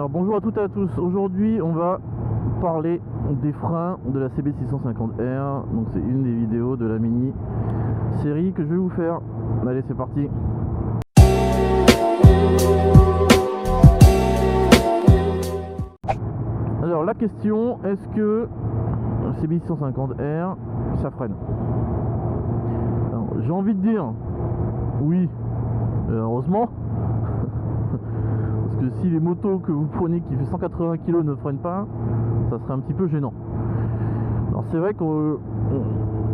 Alors bonjour à toutes et à tous, aujourd'hui on va parler des freins de la CB650R. Donc c'est une des vidéos de la mini série que je vais vous faire. Allez, c'est parti. Alors la question, est-ce que la CB650R ça freine? J'ai envie de dire oui, heureusement. Parce que si les motos que vous prenez qui fait 180 kg ne freinent pas, ça serait un petit peu gênant. Alors c'est vrai que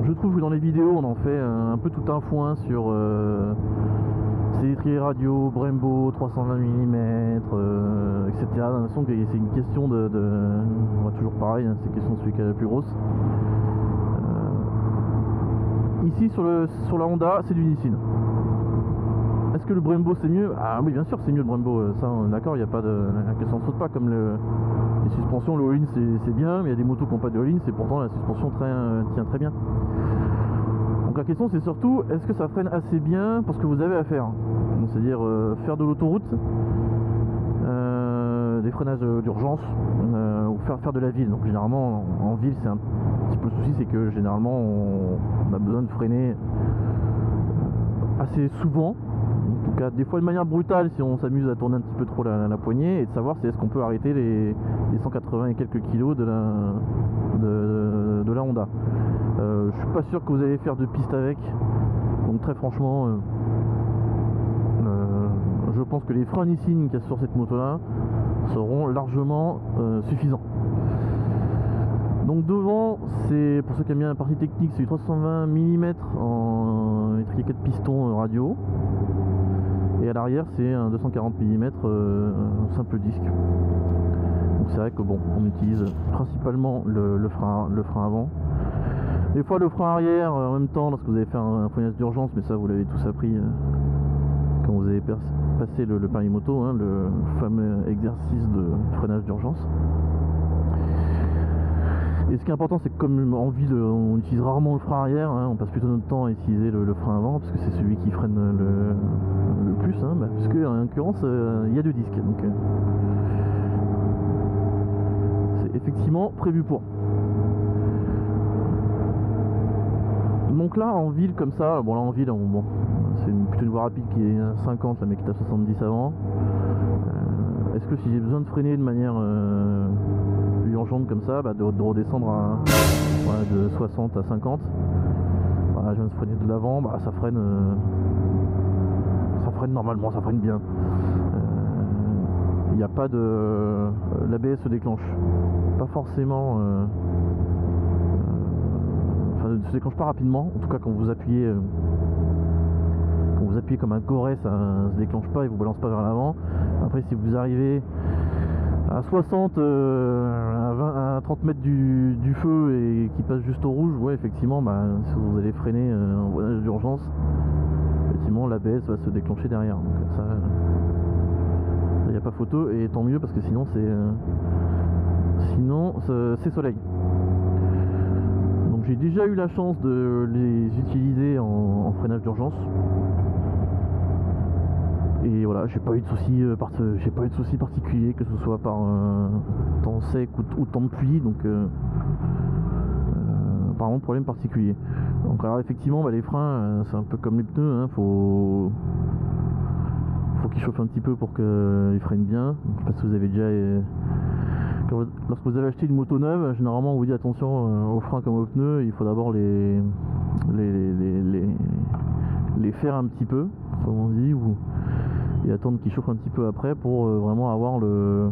je trouve que dans les vidéos on en fait un peu tout un foin sur ces étriers radio, Brembo, 320 mm, etc. J'ai l'impression que c'est une question de on va toujours pareil, hein, c'est une question de celui qui a la plus grosse. Ici sur la Honda, c'est du Nissin. Est-ce que le Brembo c'est mieux? Ah oui, bien sûr c'est mieux le Brembo, ça on est d'accord, il n'y a pas de... La question ne saute pas, comme les suspensions, le all-in c'est bien, mais il y a des motos qui n'ont pas de all-in, c'est pourtant la suspension tient très bien. Donc la question c'est surtout, est-ce que ça freine assez bien pour ce que vous avez à faire? C'est-à-dire faire de l'autoroute, des freinages d'urgence, ou faire de la ville. Donc généralement en ville c'est un petit peu le souci, c'est que généralement on a besoin de freiner assez souvent. En tout cas, des fois de manière brutale si on s'amuse à tourner un petit peu trop la poignée, et de savoir si est-ce qu'on peut arrêter les 180 et quelques kilos de la Honda. Je suis pas sûr que vous allez faire de piste avec, donc très franchement, je pense que les freins Nissin qu'il y a sur cette moto là seront largement suffisants. Donc devant, c'est pour ceux qui aiment bien la partie technique, c'est du 320 mm en étrier 4 pistons radio. Et à l'arrière c'est un 240 mm simple disque. Donc c'est vrai que bon, on utilise principalement le frein avant. Des fois le frein arrière en même temps lorsque vous allez faire un freinage d'urgence, mais ça vous l'avez tous appris quand vous avez passé le permis moto, hein, le fameux exercice de freinage d'urgence. Et ce qui est important, c'est que comme en ville on utilise rarement le frein arrière, hein, on passe plutôt notre temps à utiliser le frein avant, parce que c'est celui qui freine le plus, hein, puisque en l'occurrence il y a deux disques, donc c'est effectivement prévu pour. Donc là en ville comme ça, bon là en ville, bon, c'est plutôt une voie rapide qui est 50, la mec qui est à 70 avant. Est-ce que si j'ai besoin de freiner de manière urgente comme ça, de redescendre de 60 à 50, je viens de freiner de l'avant, ça freine normalement, ça freine bien. Il n'y a pas de... l'ABS se déclenche pas forcément, ne se déclenche pas rapidement, en tout cas quand vous appuyez comme un goret, ça se déclenche pas et vous balance pas vers l'avant. Après si vous arrivez à 60, à 30 mètres du feu et qui passe juste au rouge, ouais effectivement, si vous allez freiner en voie d'urgence, effectivement l'ABS va se déclencher derrière. Donc ça, il n'y a pas photo, et tant mieux, parce que sinon c'est soleil. Donc j'ai déjà eu la chance de les utiliser en freinage d'urgence. Et voilà, j'ai pas eu de soucis particuliers, que ce soit par temps sec ou temps de pluie, donc pas vraiment de problème particulier. Donc alors effectivement, les freins, c'est un peu comme les pneus, hein, faut qu'ils chauffent un petit peu pour qu'ils freinent bien. Donc, je sais pas si vous avez déjà lorsque vous avez acheté une moto neuve, généralement on vous dit attention aux freins comme aux pneus, il faut d'abord les faire un petit peu, comme on dit, et attendre qu'ils chauffent un petit peu après pour vraiment avoir le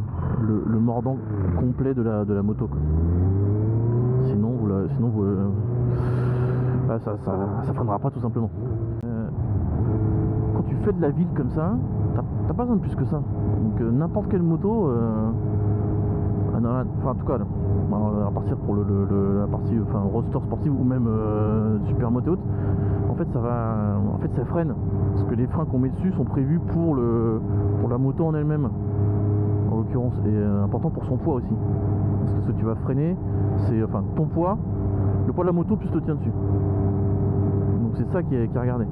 mordant complet de la moto, quoi. Sinon ça freinera pas, tout simplement. Quand tu fais de la ville comme ça, t'as pas besoin de plus que ça. Donc n'importe quelle moto, en tout cas à partir pour la partie roadster sportive ou même super moto haute, en fait ça freine, parce que les freins qu'on met dessus sont prévus pour la moto en elle-même, en l'occurrence, et important pour son poids aussi, parce que ce que tu vas freiner, c'est ton poids, le poids de la moto plus le tien dessus. Donc c'est ça qui est à regarder.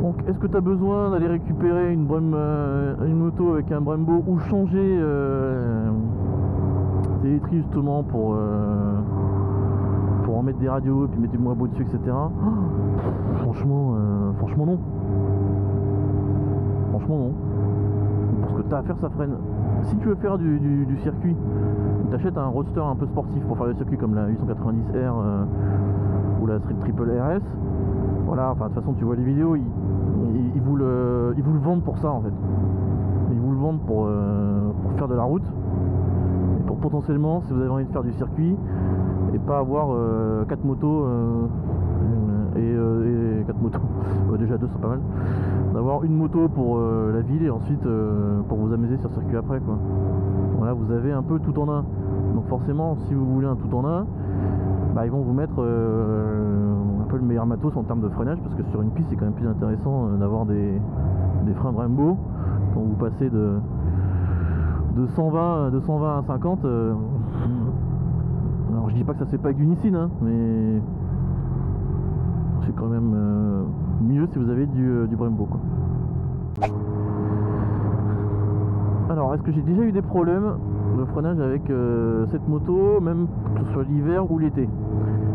Donc est-ce que tu as besoin d'aller récupérer une moto avec un Brembo ou changer des électriques justement pour en mettre des radios et puis mettre du Moabo dessus, etc. Franchement non. Franchement non. Parce que tu as à faire, ça freine. Si tu veux faire du circuit, tu achètes un roadster un peu sportif pour faire des circuits comme la 890R ou la Street Triple RS. Voilà, enfin de toute façon tu vois les vidéos, ils vous le vendent pour ça en fait. Ils vous le vendent pour faire de la route et pour potentiellement, si vous avez envie de faire du circuit et pas avoir 4 motos et 4 motos, déjà 2 c'est pas mal, d'avoir une moto pour la ville et ensuite pour vous amuser sur circuit après quoi. Voilà, vous avez un peu tout en un. Donc forcément, si vous voulez un tout en un, bah, ils vont vous mettre un peu le meilleur matos en termes de freinage, parce que sur une piste c'est quand même plus intéressant d'avoir des freins Brembo quand vous passez de 120 à 50. Alors je dis pas que ça se fait pas avec du Nissin, hein, mais c'est quand même mieux si vous avez du Brembo quoi. Alors est-ce que j'ai déjà eu des problèmes de freinage avec cette moto, même que ce soit l'hiver ou l'été?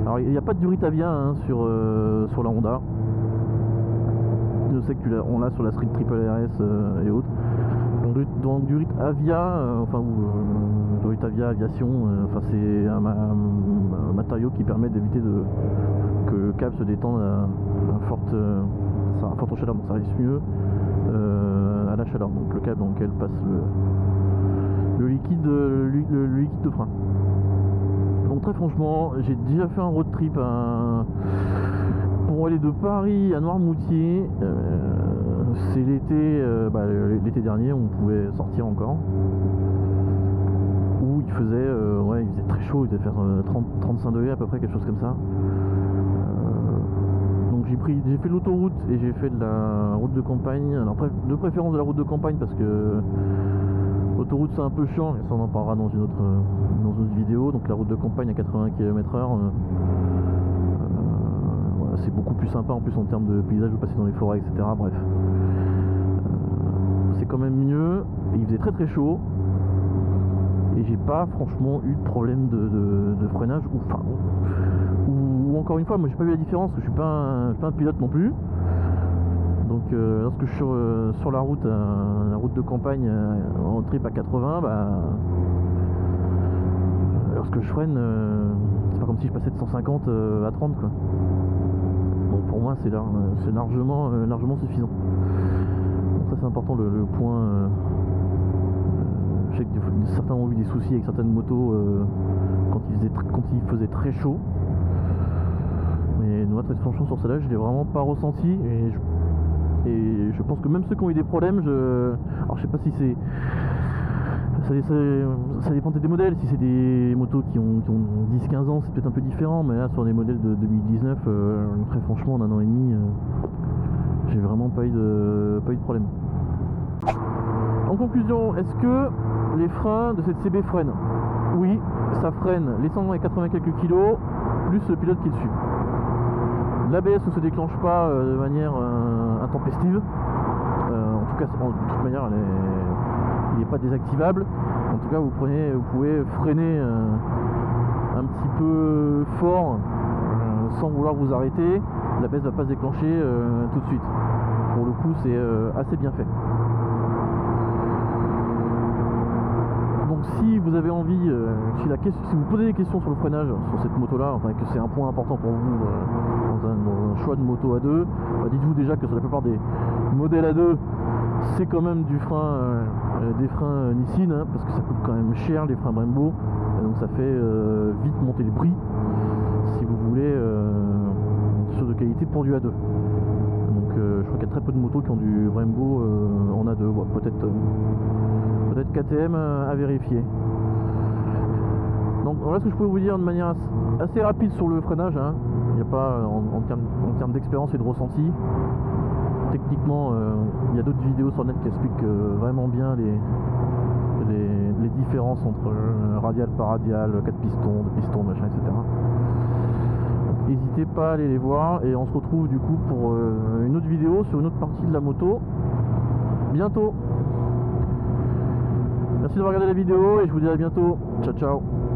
Alors il n'y a pas de Durit Avia hein, sur la Honda. Je sais que on l'a sur la Street Triple RS et autres. Donc Durit Avia, Durit Avia Aviation, c'est un matériau qui permet d'éviter que le câble se détende à forte chaleur, donc ça reste mieux à la chaleur, donc le câble dans lequel passe le liquide de frein. Donc très franchement, j'ai déjà fait un road trip pour aller de Paris à Noirmoutier. C'est l'été dernier, on pouvait sortir encore. Où il faisait très chaud, il devait faire 35 degrés à peu près, quelque chose comme ça. Donc j'ai fait l'autoroute et j'ai fait de la route de campagne. Alors de préférence de la route de campagne parce que l'autoroute c'est un peu chiant, et ça on en parlera dans une autre vidéo. Donc la route de campagne à 80 km/h, c'est beaucoup plus sympa en plus en termes de paysage, vous passez dans les forêts, etc. Bref, c'est quand même mieux. Et il faisait très très chaud et j'ai pas franchement eu de problème de freinage ou encore une fois, moi j'ai pas vu la différence, parce que je suis pas un pilote non plus. Donc lorsque je suis sur la route de campagne en trip à 80, lorsque je freine, c'est pas comme si je passais de 150 à 30 quoi. Donc pour moi c'est largement suffisant. Donc ça c'est important, le point. Je sais que certains ont eu des soucis avec certaines motos quand il faisait très chaud. Mais moi très franchement sur celle-là je l'ai vraiment pas ressenti, et je pense que même ceux qui ont eu des problèmes, alors je sais pas si c'est ça dépend des modèles. Si c'est des motos qui ont 10-15 ans, c'est peut-être un peu différent, mais là sur des modèles de 2019, très franchement en un an et demi, j'ai vraiment pas eu de problème. En conclusion, est-ce que les freins de cette CB freinent? Oui, ça freine les 100 et 80 quelques kilos plus le pilote qui est dessus. L'ABS ne se déclenche pas de manière intempestive. En tout cas, de toute manière, il n'est pas désactivable. En tout cas, vous pouvez freiner un petit peu fort sans vouloir vous arrêter. L'ABS ne va pas se déclencher tout de suite. Pour le coup, c'est assez bien fait. Donc si vous avez envie, si vous posez des questions sur le freinage sur cette moto là, enfin que c'est un point important pour vous dans un choix de moto à deux, dites-vous déjà que sur la plupart des modèles à deux, c'est quand même des freins Nissin, hein, parce que ça coûte quand même cher les freins Brembo, et donc ça fait vite monter le prix si vous voulez quelque chose de qualité pour du A2. Donc je crois qu'il y a très peu de motos qui ont du Brembo en A2, peut-être KTM à vérifier. Donc voilà ce que je peux vous dire de manière assez rapide sur le freinage, hein. Il n'y a pas en termes d'expérience et de ressenti. Techniquement, il y a d'autres vidéos sur le net qui expliquent vraiment bien les différences entre radial par radial, 4 pistons, 2 pistons, machin, etc. n'hésitez pas à aller les voir et on se retrouve du coup pour une autre vidéo sur une autre partie de la moto bientôt. Merci d'avoir regardé la vidéo et je vous dis à bientôt. Ciao ciao.